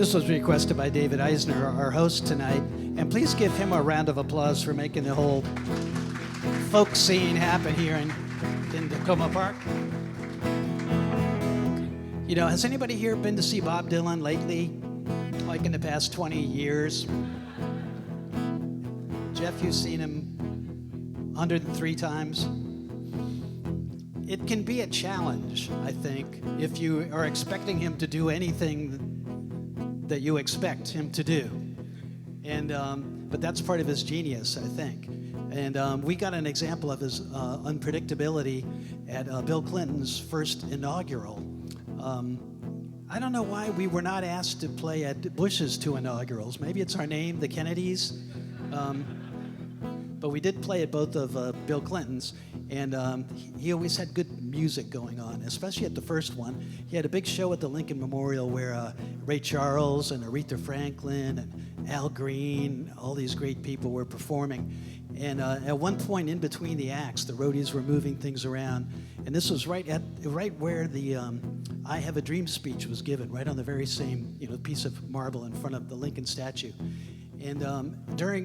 This was requested by David Eisner, our host tonight. And please give him a round of applause for making the whole folk scene happen here in Tacoma Park. You know, has anybody here been to see Bob Dylan lately? Like in the past 20 years? Jeff, you've seen him 103 times. It can be a challenge, I think, if you are expecting him to do anything that you expect him to do. But that's part of his genius, I think. And we got an example of his unpredictability at Bill Clinton's first inaugural. I don't know why we were not asked to play at Bush's two inaugurals. Maybe it's our name, the Kennedys. But we did play at both of Bill Clinton's, and he always had good music going on, especially at the first one. He had a big show at the Lincoln Memorial where Ray Charles and Aretha Franklin and Al Green, all these great people were performing. And at one point in between the acts, the roadies were moving things around, and this was right where the "I Have a Dream" speech was given, right on the very same piece of marble in front of the Lincoln statue. And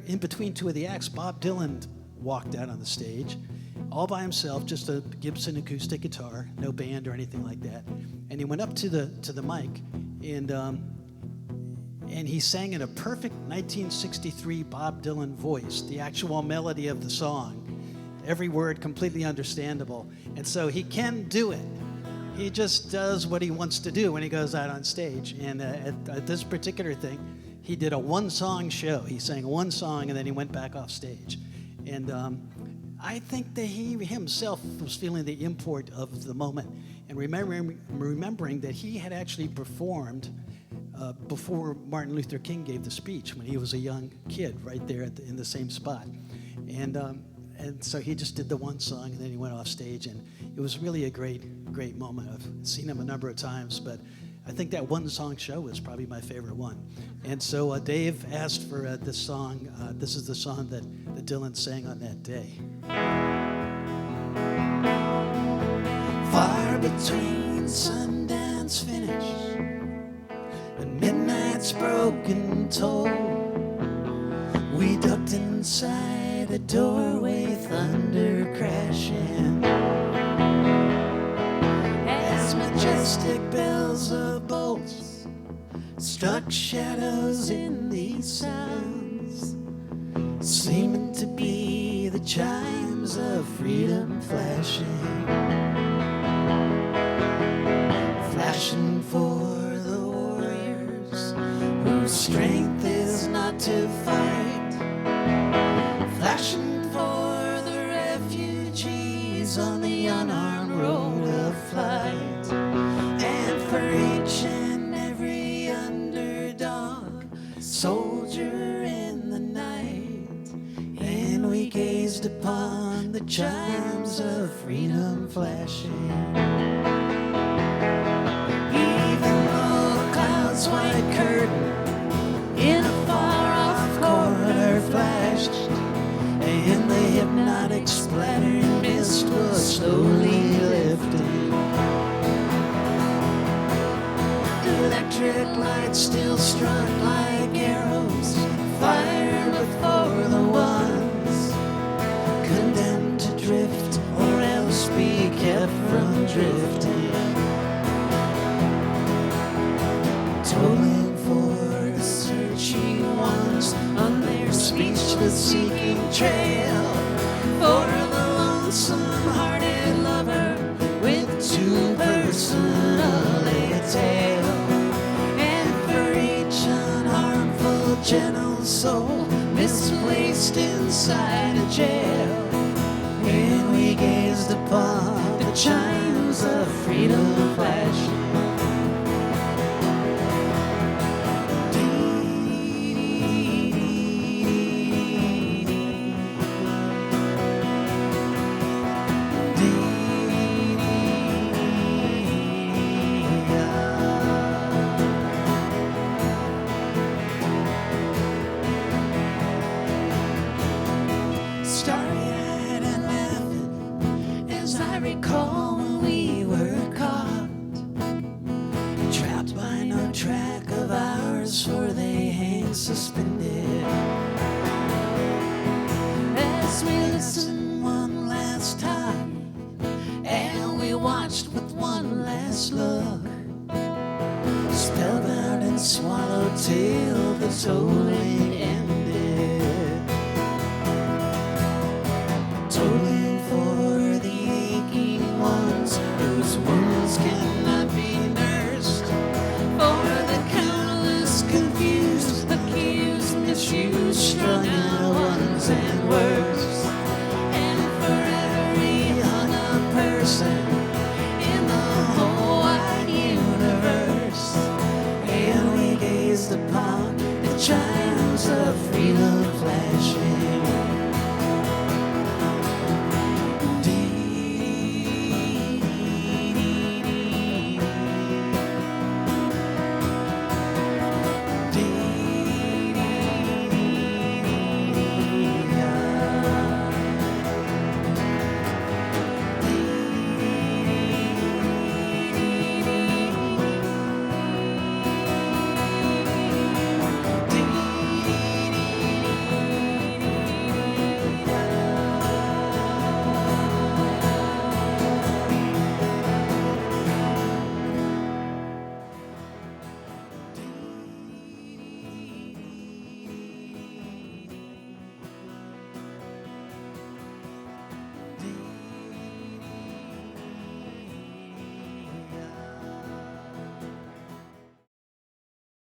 in between two of the acts, Bob Dylan walked out on the stage, all by himself, just a Gibson acoustic guitar, no band or anything like that. And he went up to the mic, and he sang in a perfect 1963 Bob Dylan voice, the actual melody of the song, every word completely understandable. And so he can do it. He just does what he wants to do when he goes out on stage. And at this particular thing, he did a one-song show. He sang one song, and then he went back off stage. And I think that he himself was feeling the import of the moment and remembering that he had actually performed before Martin Luther King gave the speech when he was a young kid right there in the same spot. And so he just did the one song, and then he went off stage, and it was really a great moment. I've seen him a number of times, but I think that one-song show was probably my favorite one. And so Dave asked for this song. This is the song that Dylan sang on that day. Far between Sundance finish and midnight's broken toll, we ducked inside a doorway, thunder crashing as majestic bells of bolts struck shadows in these sounds, seeming to be the chimes of freedom flashing for the warriors whose strength is not to fight, flashing for the refugees on the unarmed road of flight, and for each and every underdog soldier in the night. And we gazed upon the chimes of freedom flashing. Even though the cloud's white curtain in a far-off corner flashed, and the hypnotic splattering mist was slowly lifting, electric lights still struck like arrows, fire before the ones condemned to drift, or else be kept from drifting, tolling for the searching ones on their speechless seeking trail, for the lonesome-hearted lover with too personal a tale, and for each unharmful gentle soul misplaced inside a jail. When we gazed upon the chimes of freedom flashing, starry-eyed and laughing as I recall when we were caught, trapped by no track of our stars, for they hang suspended. As we listen one last time, and we watched with one last look, spellbound and swallowed till the tolling ended. Tolling for the aching ones whose wounds cannot be nursed, for the countless confused, accused, misused, strung out ones and worse, and for every hung-up person in the whole wide universe. And we gazed upon the chimes of freedom.